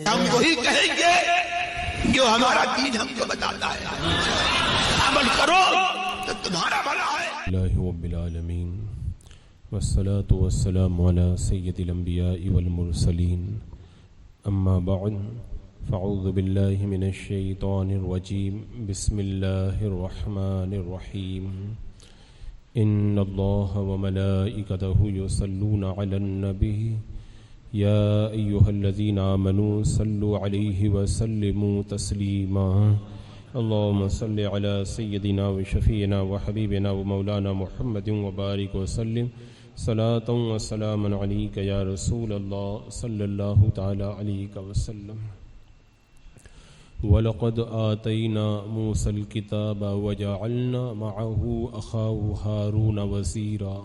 ہم وہی کہیں گے جو ہمارا دین ہم کو بتاتا ہے، عمل کرو تو تمہارا بھلا ہے۔ اللہ رب العالمین والصلاة والسلام علی سید الانبیاء والمرسلین، اما بعد فاعوذ باللہ من الشیطان الرجیم، بسم اللہ الرحمن الرحیم۔ ان اللہ وملائکتہ یصلون علی النبی یا ایہا الذین آمنوا صلوا علیہ وسلموا تسلیما۔ اللهم صل على سيدنا وشفينا وحبيبنا ومولانا محمد وبارك وسلم صلاة وسلاما عليك يا رسول الله صلى الله تعالى عليك وسلم۔ وَلَقَدْ آتَيْنَا مُوسَى الْكِتَابَ وَجَعَلْنَا مَعَهُ أَخَاهُ هَارُونَ وَزِيرًا،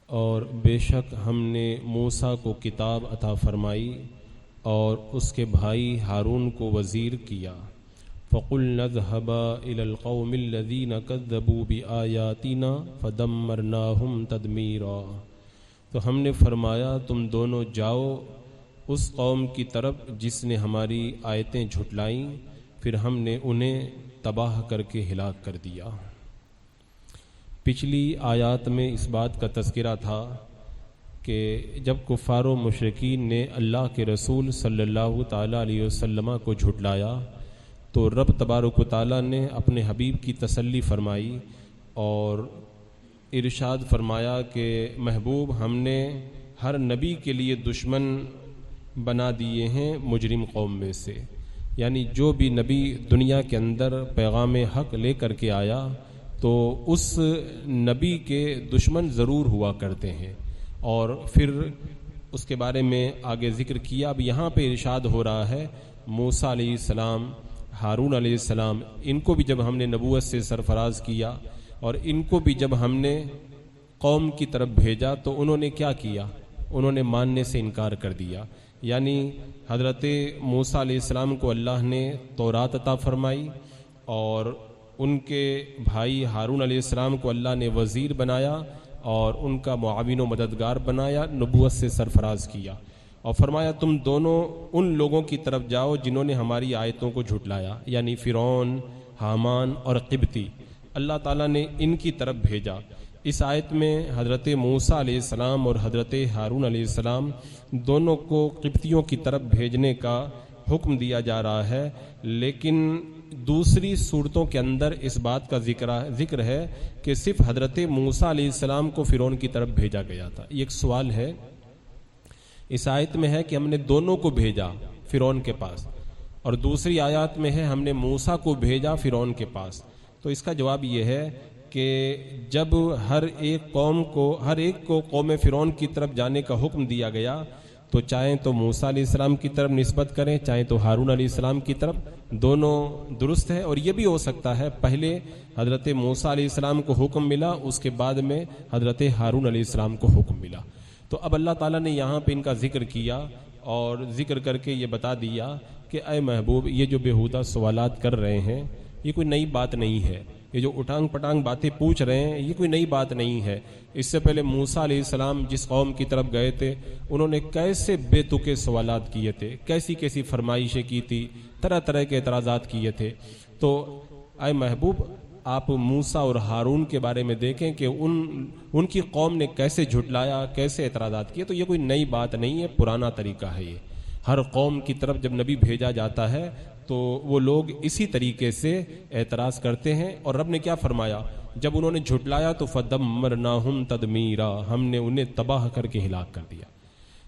اور بے شک ہم نے موسیٰ کو کتاب عطا فرمائی اور اس کے بھائی ہارون کو وزیر کیا۔ فَقُلْنَا اذْهَبَا إِلَى الْقَوْمِ الَّذِينَ كَذَّبُوا بِآيَاتِنَا فَدَمَّرْنَاهُمْ تَدْمِيرًا، تو ہم نے فرمایا تم دونوں جاؤ اس قوم کی طرف جس نے ہماری آیتیں جھٹلائیں، پھر ہم نے انہیں تباہ کر کے ہلاک کر دیا۔ پچھلی آیات میں اس بات کا تذکرہ تھا کہ جب کفار و مشرکین نے اللہ کے رسول صلی اللہ تعالیٰ علیہ وسلم کو جھٹلایا تو رب تبارک و تعالیٰ نے اپنے حبیب کی تسلی فرمائی اور ارشاد فرمایا کہ محبوب ہم نے ہر نبی کے لیے دشمن بنا دیے ہیں مجرم قوم میں سے، یعنی جو بھی نبی دنیا کے اندر پیغام حق لے کر کے آیا تو اس نبی کے دشمن ضرور ہوا کرتے ہیں، اور پھر اس کے بارے میں آگے ذکر کیا۔ اب یہاں پہ ارشاد ہو رہا ہے موسیٰ علیہ السلام، ہارون علیہ السلام، ان کو بھی جب ہم نے نبوت سے سرفراز کیا اور ان کو بھی جب ہم نے قوم کی طرف بھیجا تو انہوں نے کیا کیا؟ انہوں نے ماننے سے انکار کر دیا۔ یعنی حضرت موسیٰ علیہ السلام کو اللہ نے تورات عطا فرمائی اور ان کے بھائی ہارون علیہ السلام کو اللہ نے وزیر بنایا اور ان کا معاون و مددگار بنایا، نبوت سے سرفراز کیا اور فرمایا تم دونوں ان لوگوں کی طرف جاؤ جنہوں نے ہماری آیتوں کو جھٹلایا، یعنی فرعون، حامان اور قبطی، اللہ تعالیٰ نے ان کی طرف بھیجا۔ اس آیت میں حضرت موسیٰ علیہ السلام اور حضرت ہارون علیہ السلام دونوں کو قبطیوں کی طرف بھیجنے کا حکم دیا جا رہا ہے، لیکن دوسری صورتوں کے اندر اس بات کا ذکر ہے کہ صرف حضرت موسیٰ علیہ السلام کو فرعون کی طرف بھیجا گیا تھا۔ یہ ایک سوال ہے، اس آیت میں ہے کہ ہم نے دونوں کو بھیجا فرعون کے پاس، اور دوسری آیات میں ہے ہم نے موسیٰ کو بھیجا فرعون کے پاس۔ تو اس کا جواب یہ ہے کہ جب ہر ایک کو قوم فرعون کی طرف جانے کا حکم دیا گیا تو چاہیں تو موسیٰ علیہ السلام کی طرف نسبت کریں، چاہیں تو ہارون علیہ السلام کی طرف، دونوں درست ہے۔ اور یہ بھی ہو سکتا ہے پہلے حضرت موسیٰ علیہ السلام کو حکم ملا، اس کے بعد میں حضرت ہارون علیہ السلام کو حکم ملا۔ تو اب اللہ تعالیٰ نے یہاں پہ ان کا ذکر کیا اور ذکر کر کے یہ بتا دیا کہ اے محبوب یہ جو بیہودہ سوالات کر رہے ہیں یہ کوئی نئی بات نہیں ہے، یہ جو اٹھانگ پٹانگ باتیں پوچھ رہے ہیں یہ کوئی نئی بات نہیں ہے۔ اس سے پہلے موسیٰ علیہ السلام جس قوم کی طرف گئے تھے انہوں نے کیسے بے تکے سوالات کیے تھے، کیسی کیسی فرمائشیں کی تھی، طرح طرح کے اعتراضات کیے تھے۔ تو اے محبوب آپ موسیٰ اور ہارون کے بارے میں دیکھیں کہ ان کی قوم نے کیسے جھٹلایا، کیسے اعتراضات کیے۔ تو یہ کوئی نئی بات نہیں ہے، پرانا طریقہ ہے۔ یہ ہر قوم کی طرف جب نبی بھیجا جاتا ہے تو وہ لوگ اسی طریقے سے اعتراض کرتے ہیں، اور رب نے کیا فرمایا؟ جب انہوں نے جھٹلایا تو فَدَمَّرْنَاهُمْ تَدْمِيرًا، ہم نے انہیں تباہ کر کے ہلاک کر دیا۔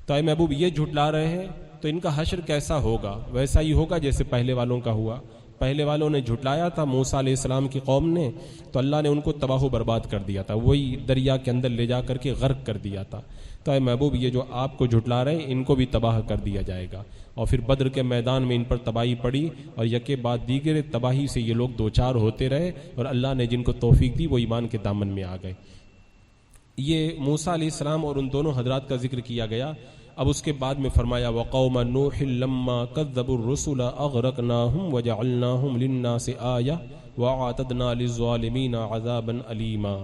تو اے محبوب یہ جھٹلا رہے ہیں تو ان کا حشر کیسا ہوگا؟ ویسا ہی ہوگا جیسے پہلے والوں کا ہوا۔ پہلے والوں نے جھٹلایا تھا موسیٰ علیہ السلام کی قوم نے، تو اللہ نے ان کو تباہ و برباد کر دیا تھا، وہی دریا کے اندر لے جا کر کے غرق کر دیا تھا۔ تو اے محبوب یہ جو آپ کو جھٹلا رہے ہیں ان کو بھی تباہ کر دیا جائے گا۔ اور پھر بدر کے میدان میں ان پر تباہی پڑی اور یکے بعد دیگر تباہی سے یہ لوگ دوچار ہوتے رہے، اور اللہ نے جن کو توفیق دی وہ ایمان کے دامن میں آ گئے۔ یہ موسیٰ علیہ السلام اور ان دونوں حضرات کا ذکر کیا گیا۔ اب اس کے بعد میں فرمایا وقوم نوح لما كذبوا الرسل اغرقناهم وجعلناهم للناس آية واعتدنا للظالمين عذابا أليما،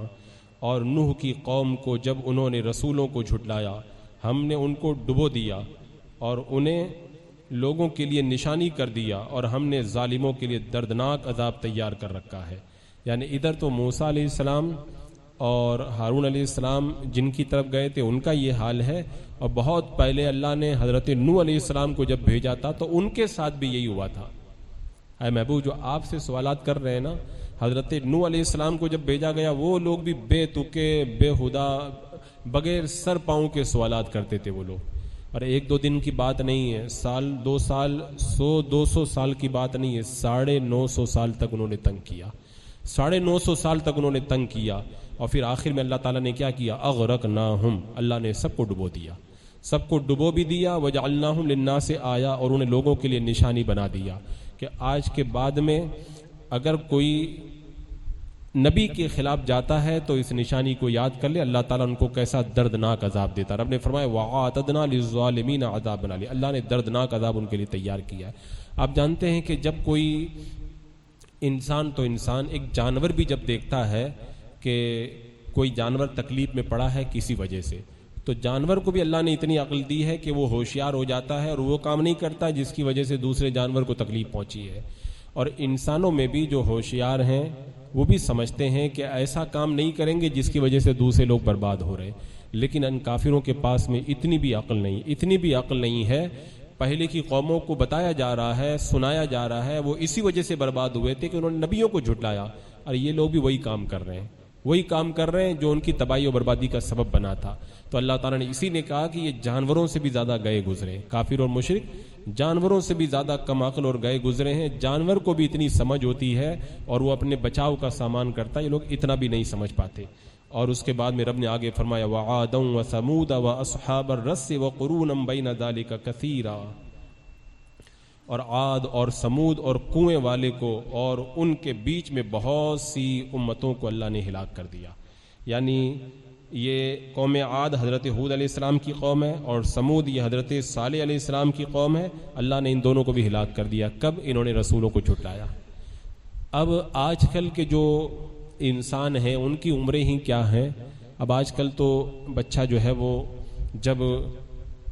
اور نوح کی قوم کو جب انہوں نے رسولوں کو جھٹلایا ہم نے ان کو ڈبو دیا اور انہیں لوگوں کے لیے نشانی کر دیا اور ہم نے ظالموں کے لیے دردناک عذاب تیار کر رکھا ہے. یعنی ادھر تو موسیٰ علیہ السلام اور ہارون علیہ السلام جن کی طرف گئے تھے ان کا یہ حال ہے, اور بہت پہلے اللہ نے حضرت نوح علیہ السلام کو جب بھیجا تھا تو ان کے ساتھ بھی یہی ہوا تھا. اے محبوب, جو آپ سے سوالات کر رہے ہیں نا, حضرت نوح علیہ السلام کو جب بھیجا گیا وہ لوگ بھی بے تکے بے ہدا بغیر سر پاؤں کے سوالات کرتے تھے وہ لوگ. اور ایک دو دن کی بات نہیں ہے, سال 2 سال 100-200 سال کی بات نہیں ہے, 950 سال تک انہوں نے تنگ کیا, 950 سال تک انہوں نے تنگ کیا. اور پھر آخر میں اللہ تعالیٰ نے کیا کیا, اغرقناہم, اللہ نے سب کو ڈبو دیا, سب کو ڈبو بھی دیا. وجعلناہم للناس آیا, اور انہیں لوگوں کے لیے نشانی بنا دیا کہ آج کے بعد میں اگر کوئی نبی کے خلاف جاتا ہے تو اس نشانی کو یاد کر لے, اللہ تعالیٰ ان کو کیسا دردناک عذاب دیتا. رب نے فرمایا وَأَعْتَدْنَا لِلظَّالِمِينَ عَذَابًا عَلِيًّا, اللہ نے دردناک عذاب ان کے لیے تیار کیا ہے. آپ جانتے ہیں کہ جب کوئی انسان تو انسان, ایک جانور بھی جب دیکھتا ہے کہ کوئی جانور تکلیف میں پڑا ہے کسی وجہ سے, تو جانور کو بھی اللہ نے اتنی عقل دی ہے کہ وہ ہوشیار ہو جاتا ہے اور وہ کام نہیں کرتا جس کی وجہ سے دوسرے جانور کو تکلیف پہنچی ہے. اور انسانوں میں بھی جو ہوشیار ہیں وہ بھی سمجھتے ہیں کہ ایسا کام نہیں کریں گے جس کی وجہ سے دوسرے لوگ برباد ہو رہے, لیکن ان کافروں کے پاس میں اتنی بھی عقل نہیں ہے. پہلے کی قوموں کو بتایا جا رہا ہے, سنایا جا رہا ہے, وہ اسی وجہ سے برباد ہوئے تھے کہ انہوں نے نبیوں کو جھٹلایا, اور یہ لوگ بھی وہی کام کر رہے ہیں جو ان کی تباہی و بربادی کا سبب بنا تھا. تو اللہ تعالیٰ نے اسی نے کہا کہ یہ جانوروں سے بھی زیادہ گئے گزرے, کافر اور مشرک جانوروں سے بھی زیادہ کم عقل اور گئے گزرے ہیں. جانور کو بھی اتنی سمجھ ہوتی ہے اور وہ اپنے بچاؤ کا سامان کرتا ہے, یہ لوگ اتنا بھی نہیں سمجھ پاتے. اور اس کے بعد میں رب نے آگے فرمایا وَعَادًا وَثَمُودَ وَأَصْحَابَ الرَّسِّ وَقُرُونًا بَيْنَ ذَلِكَ كَثِيرًا, اور عاد اور سمود اور کنویں والے کو اور ان کے بیچ میں بہت سی امتوں کو اللہ نے ہلاک کر دیا. یعنی یہ قوم عاد حضرت ہود علیہ السلام کی قوم ہے, اور سمود یہ حضرت صالح علیہ السلام کی قوم ہے. اللہ نے ان دونوں کو بھی ہلاک کر دیا. کب؟ انہوں نے رسولوں کو جھٹلایا. اب آج کل کے جو انسان ہیں ان کی عمریں ہی کیا ہیں. اب آج کل تو بچہ جو ہے وہ جب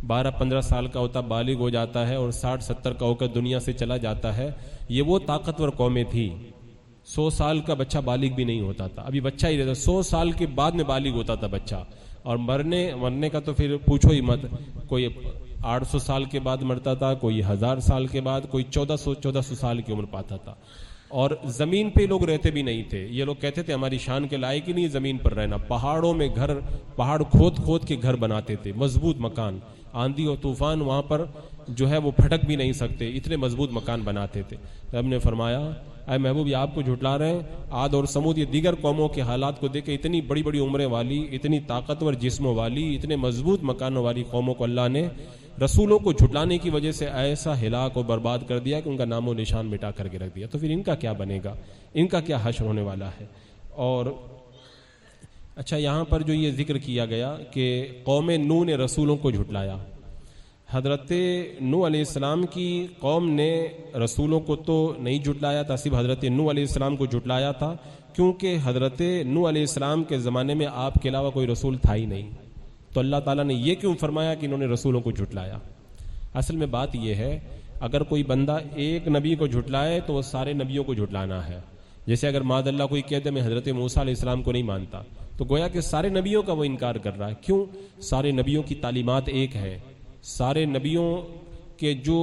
12-15 سال کا ہوتا بالغ ہو جاتا ہے اور 60-70 کا ہو کر دنیا سے چلا جاتا ہے. یہ وہ طاقتور قومیں تھی, 100 سال کا بچہ بالغ بھی نہیں ہوتا تھا, ابھی بچہ ہی رہتا, 100 سال کے بعد میں بالغ ہوتا تھا بچہ. اور مرنے کا تو پھر پوچھو ہی مت, کوئی 800 سال کے بعد مرتا تھا, کوئی 1000 سال کے بعد, کوئی 1400 سال کی عمر پاتا تھا. اور زمین پہ لوگ رہتے بھی نہیں تھے. یہ لوگ کہتے تھے ہماری شان کے لائق ہی نہیں زمین پر رہنا. پہاڑوں میں پہاڑ کھود کے گھر بناتے تھے, مضبوط مکان, آندھی اور طوفان وہاں پر جو ہے وہ پھٹک بھی نہیں سکتے, اتنے مضبوط مکان بناتے تھے. رب نے فرمایا اے محبوب, یہ آپ کو جھٹلا رہے ہیں. عاد اور سمود یہ دیگر قوموں کے حالات کو دیکھ کے اتنی بڑی بڑی عمریں والی, اتنی طاقتور جسموں والی, اتنے مضبوط مکانوں والی قوموں کو اللہ نے رسولوں کو جھٹلانے کی وجہ سے ایسا ہلاک اور برباد کر دیا کہ ان کا نام و نشان مٹا کر کے رکھ دیا. تو پھر ان کا کیا بنے گا, ان کا کیا حشر ہونے والا ہے. اور اچھا, یہاں پر جو یہ ذکر کیا گیا کہ قوم نوح نے رسولوں کو جھٹلایا, حضرت نوح علیہ السلام کی قوم نے رسولوں کو تو نہیں جھٹلایا تھا, صرف حضرت نوح علیہ السلام کو جھٹلایا تھا, کیونکہ حضرت نوح علیہ السلام کے زمانے میں آپ کے علاوہ کوئی رسول تھا ہی نہیں. تو اللہ تعالیٰ نے یہ کیوں فرمایا کہ انہوں نے رسولوں کو جھٹلایا؟ اصل میں بات یہ ہے, اگر کوئی بندہ ایک نبی کو جھٹلائے تو وہ سارے نبیوں کو جھٹلانا ہے. جیسے اگر معاذ اللہ کوئی کہتے میں حضرت موسیٰ علیہ السلام کو نہیں مانتا, تو گویا کہ سارے نبیوں کا وہ انکار کر رہا ہے. کیوں؟ سارے نبیوں کی تعلیمات ایک ہے, سارے نبیوں کے جو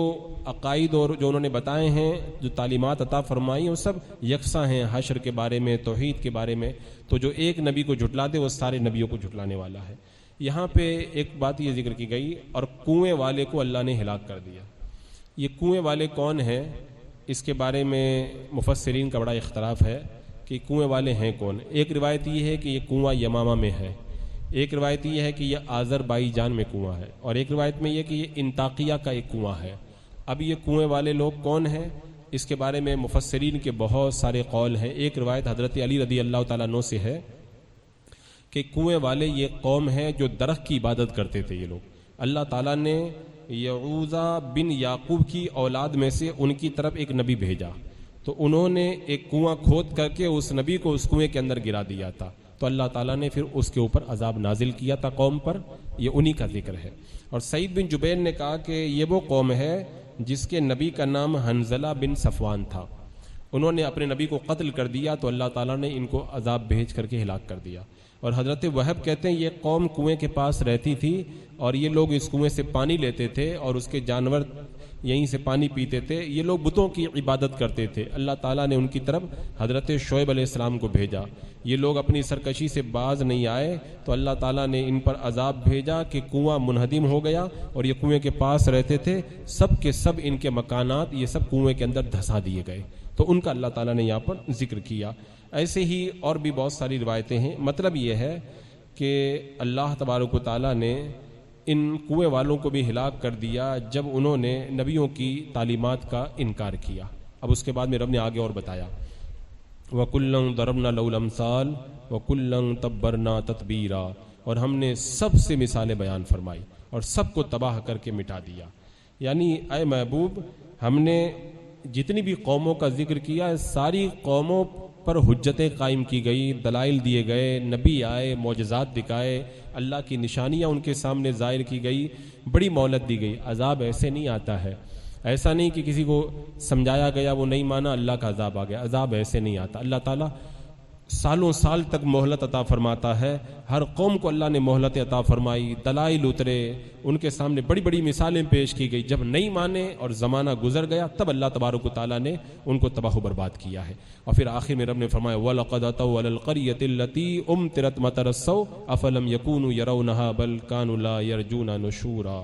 عقائد اور جو انہوں نے بتائے ہیں, جو تعلیمات عطا فرمائی, وہ سب یکساں ہیں حشر کے بارے میں, توحید کے بارے میں. تو جو ایک نبی کو جھٹلا دے وہ سارے نبیوں کو جھٹلانے والا ہے. یہاں پہ ایک بات یہ ذکر کی گئی, اور کنویں والے کو اللہ نے ہلاک کر دیا. یہ کنویں والے کون ہیں, اس کے بارے میں مفسرین کا بڑا اختلاف ہے کہ کنویں والے ہیں کون. ایک روایت یہ ہے کہ یہ کنواں یمامہ میں ہے, ایک روایت یہ ہے کہ یہ آذربائیجان میں کنواں ہے, اور ایک روایت میں یہ کہ یہ انطاکیہ کا ایک کنواں ہے. اب یہ کنویں والے لوگ کون ہیں, اس کے بارے میں مفسرین کے بہت سارے قول ہیں. ایک روایت حضرت علی رضی اللہ تعالیٰ عنہ سے ہے کہ کنویں والے یہ قوم ہے جو درخت کی عبادت کرتے تھے. یہ لوگ اللہ تعالیٰ نے یعوذہ بن یعقوب کی اولاد میں سے ان کی طرف ایک نبی بھیجا, تو انہوں نے ایک کنواں کھود کر کے اس نبی کو اس کنویں کے اندر گرا دیا تھا. تو تو اللہ تعالیٰ نے پھر اس کے اوپر عذاب نازل کیا تھا قوم پر. یہ انہی کا ذکر ہے. اور سعید بن جبیر نے کہا کہ یہ وہ قوم ہے جس کے نبی کا نام حنظلہ بن صفوان تھا. انہوں نے اپنے نبی کو قتل کر دیا تو اللہ تعالیٰ نے ان کو عذاب بھیج کر کے ہلاک کر دیا. اور حضرت وہب کہتے ہیں یہ قوم کنویں کے پاس رہتی تھی اور یہ لوگ اس کنویں سے پانی لیتے تھے اور اس کے جانور یہیں سے پانی پیتے تھے. یہ لوگ بتوں کی عبادت کرتے تھے. اللہ تعالیٰ نے ان کی طرف حضرت شعیب علیہ السلام کو بھیجا. یہ لوگ اپنی سرکشی سے باز نہیں آئے تو اللہ تعالیٰ نے ان پر عذاب بھیجا کہ کنواں منہدم ہو گیا اور یہ کنویں کے پاس رہتے تھے. سب کے سب ان کے مکانات یہ سب کنویں کے اندر دھسا دیے گئے. تو ان کا اللہ تعالیٰ نے یہاں پر ذکر کیا. ایسے ہی اور بھی بہت ساری روایتیں ہیں. مطلب یہ ہے کہ اللہ تبارک و تعالیٰ نے ان کنویں والوں کو بھی ہلاک کر دیا جب انہوں نے نبیوں کی تعلیمات کا انکار کیا. اب اس کے بعد میں رب نے آگے اور بتایا وَكُلًّا ضَرَبْنَا لَهُ الْأَمْثَالَ وَكُلًّا تَبَّرْنَا تَتْبِيرًا. اور ہم نے سب سے مثالیں بیان فرمائی اور سب کو تباہ کر کے مٹا دیا. یعنی اے محبوب ہم نے جتنی بھی قوموں کا ذکر کیا ساری قوموں پر حجتیں قائم کی گئی, دلائل دیے گئے, نبی آئے, معجزات دکھائے, اللہ کی نشانیاں ان کے سامنے ظاہر کی گئی, بڑی مہلت دی گئی. عذاب ایسے نہیں آتا ہے. ایسا نہیں کہ کسی کو سمجھایا گیا وہ نہیں مانا اللہ کا عذاب آ گیا. عذاب ایسے نہیں آتا. اللہ تعالیٰ سالوں سال تک مہلت عطا فرماتا ہے. ہر قوم کو اللہ نے مہلت عطا فرمائی, دلائل اترے, ان کے سامنے بڑی بڑی مثالیں پیش کی گئی. جب نہیں مانے اور زمانہ گزر گیا تب اللہ تبارک و تعالیٰ نے ان کو تباہ و برباد کیا ہے. اور پھر آخر میں رب نے فرمایا وَلَقَدْ أَتَوْا عَلَى الْقَرْيَةِ الَّتِي أُمْطِرَتْ مَطَرَ السَّوْءِ أَفَلَمْ يَكُونُوا يَرَوْنَهَا بَلْ كَانُوا لَا يَرْجُونَ نُشُورًا.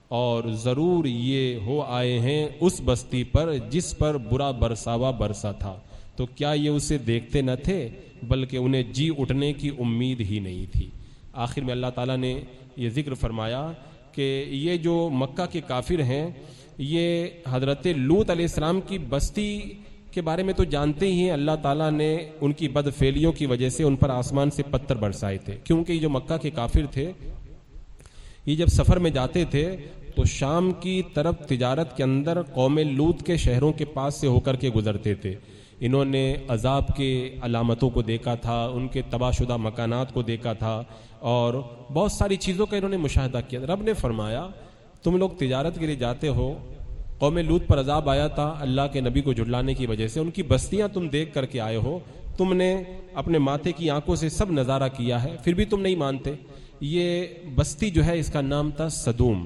اور ضرور یہ ہو آئے ہیں اس بستی پر جس پر برا برساوا برسا تھا, تو کیا یہ اسے دیکھتے نہ تھے بلکہ انہیں جی اٹھنے کی امید ہی نہیں تھی. آخر میں اللہ تعالیٰ نے یہ ذکر فرمایا کہ یہ جو مکہ کے کافر ہیں یہ حضرت لوط علیہ السلام کی بستی کے بارے میں تو جانتے ہی ہیں. اللہ تعالیٰ نے ان کی بدفعلیوں کی وجہ سے ان پر آسمان سے پتھر برسائے تھے. کیونکہ یہ جو مکہ کے کافر تھے یہ جب سفر میں جاتے تھے تو شام کی طرف تجارت کے اندر قوم لوط کے شہروں کے پاس سے ہو کر کے گزرتے تھے. انہوں نے عذاب کے علامتوں کو دیکھا تھا, ان کے تباہ شدہ مکانات کو دیکھا تھا اور بہت ساری چیزوں کا انہوں نے مشاہدہ کیا. رب نے فرمایا تم لوگ تجارت کے لیے جاتے ہو, قوم لوط پر عذاب آیا تھا اللہ کے نبی کو جھٹلانے کی وجہ سے, ان کی بستیاں تم دیکھ کر کے آئے ہو, تم نے اپنے ماتھے کی آنکھوں سے سب نظارہ کیا ہے, پھر بھی تم نہیں مانتے. یہ بستی جو ہے اس کا نام تھا سدوم.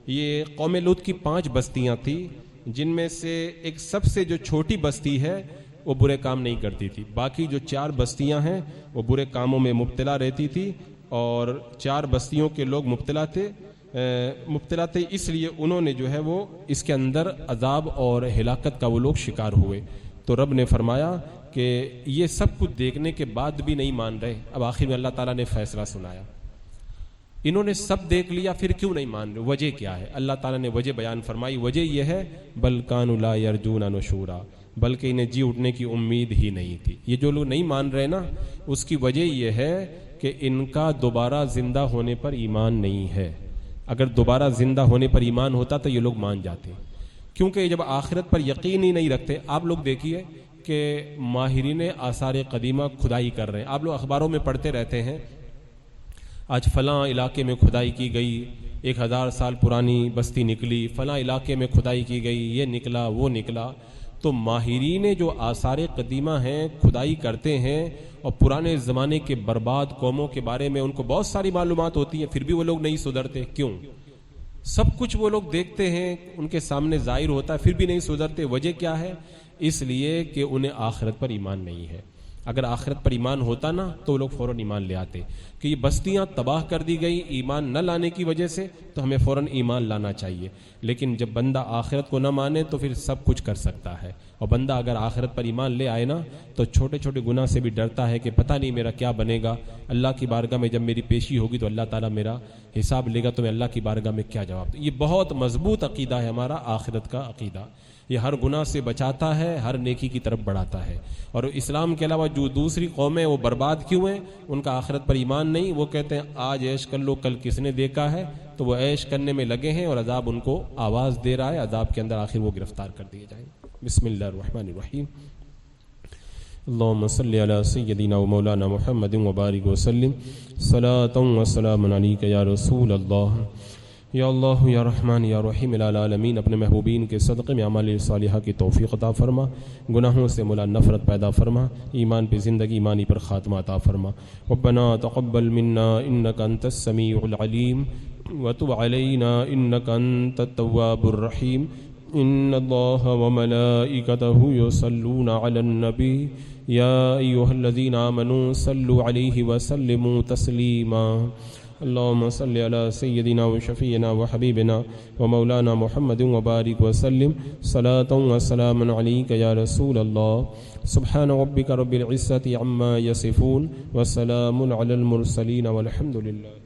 یہ قوم لوط کی 5 بستیاں تھیں جن میں سے ایک سب سے جو چھوٹی بستی ہے وہ برے کام نہیں کرتی تھی. باقی جو 4 بستیاں ہیں وہ برے کاموں میں مبتلا رہتی تھی اور 4 بستیوں کے لوگ مبتلا تھے اس لیے انہوں نے جو ہے وہ اس کے اندر عذاب اور ہلاکت کا وہ لوگ شکار ہوئے. تو رب نے فرمایا کہ یہ سب کچھ دیکھنے کے بعد بھی نہیں مان رہے. اب آخر میں اللہ تعالیٰ نے فیصلہ سنایا. انہوں نے سب دیکھ لیا پھر کیوں نہیں مان رہے, وجہ کیا ہے؟ اللہ تعالیٰ نے وجہ بیان فرمائی. وجہ یہ ہے بل کانوا لا یرجون نشورا, بلکہ انہیں جی اٹھنے کی امید ہی نہیں تھی. یہ جو لوگ نہیں مان رہے نا اس کی وجہ یہ ہے کہ ان کا دوبارہ زندہ ہونے پر ایمان نہیں ہے. اگر دوبارہ زندہ ہونے پر ایمان ہوتا تو یہ لوگ مان جاتے, کیونکہ جب آخرت پر یقین ہی نہیں رکھتے. آپ لوگ دیکھیے کہ ماہرین آثار قدیمہ کھدائی کر رہے ہیں. آپ لوگ اخباروں میں پڑھتے رہتے ہیں آج فلاں علاقے میں کھدائی کی گئی, 1000 سال پرانی بستی نکلی, فلاں علاقے میں کھدائی کی گئی, یہ نکلا وہ نکلا. تو ماہرین جو آثار قدیمہ ہیں کھدائی کرتے ہیں اور پرانے زمانے کے برباد قوموں کے بارے میں ان کو بہت ساری معلومات ہوتی ہیں, پھر بھی وہ لوگ نہیں سدھرتے. کیوں؟ سب کچھ وہ لوگ دیکھتے ہیں, ان کے سامنے ظاہر ہوتا ہے, پھر بھی نہیں سدھرتے. وجہ کیا ہے؟ اس لیے کہ انہیں آخرت پر ایمان نہیں ہے. اگر آخرت پر ایمان ہوتا نا تو وہ لوگ فوراً ایمان لے آتے. کہ یہ بستیاں تباہ کر دی گئی ایمان نہ لانے کی وجہ سے, تو ہمیں فوراً ایمان لانا چاہیے. لیکن جب بندہ آخرت کو نہ مانے تو پھر سب کچھ کر سکتا ہے. اور بندہ اگر آخرت پر ایمان لے آئے نا تو چھوٹے چھوٹے گناہ سے بھی ڈرتا ہے کہ پتہ نہیں میرا کیا بنے گا, اللہ کی بارگاہ میں جب میری پیشی ہوگی تو اللہ تعالیٰ میرا حساب لے گا تو میں اللہ کی بارگاہ میں کیا جواب دوں. یہ بہت مضبوط عقیدہ ہے ہمارا آخرت کا عقیدہ. یہ ہر گناہ سے بچاتا ہے, ہر نیکی کی طرف بڑھاتا ہے. اور اسلام کے علاوہ جو دوسری قومیں وہ برباد کیوں ہیں؟ ان کا آخرت پر ایمان نہیں. وہ کہتے ہیں آج عیش کر لو, کل کس نے دیکھا ہے, تو وہ عیش کرنے میں لگے ہیں اور عذاب ان کو آواز دے رہا ہے. عذاب کے اندر آخر وہ گرفتار کر دیے جائیں. بسم اللہ الرحمن الرحیم. اللهم صل على سيدنا ومولانا محمد وبارك وسلم صلاة وسلام عليك يا رسول الله. یا اللہ یا رحمان یا رحیم العالمین، اپنے محبوبین کے صدقے میں اعمال صالحہ کی توفیق عطا فرما، گناہوں سے مولا نفرت پیدا فرما، ایمان پہ زندگی، ایمانی پر خاتمہ عطا فرما. ربنا تقبل منا انک انت السمیع العلیم وتب علینا انک انت التواب الرحیم. ان اللہ وملائکتہ یصلون علی النبی یا ایھا الذین آمنوا صلوا علیہ وسلموا تسلیما. اللهم صل على سيدنا وشفينا وحبيبنا ومولانا محمد وبارك وسلم صلاة وسلام عليك يا رسول الله. سبحان ربك رب العزة عما يصفون وسلام على المرسلين والحمد لله.